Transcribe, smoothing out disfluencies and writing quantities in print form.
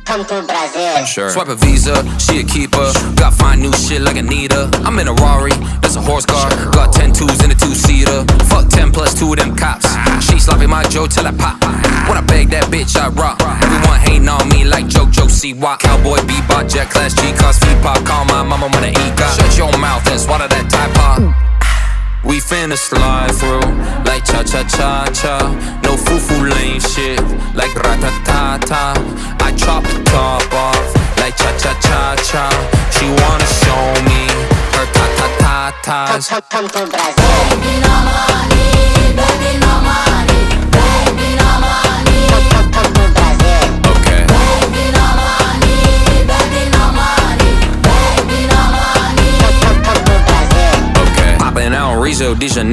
come to Brazil. Sure. Swipe a Visa, she a keeper. Got fine new shit like Anita. I'm in a Rari, that's a horse car. Got 10 twos in a two-seater. Fuck 10 plus 2 of them cops. She sloppy my Joe till I pop. When I beg that bitch, I rock. Everyone hating on me like JoJo Siwa. Cowboy bebop, jet class G-Class, feet pop. Call my mama when I eat God. Shut your mouth and swallow that Tide Pod. We finna slide through like cha-cha-cha-cha. No foo-foo lame shit like rat-ta-ta-ta. I chop the top off like cha-cha-cha-cha. She wanna show me her ta-ta-ta-tas. Come to Brazil. Baby no money, baby no money, baby no money. Come to Brazil. Okay. Baby no money, baby no money, baby no money. Come to Brazil. Okay. Poppin' out Rio de Janeiro.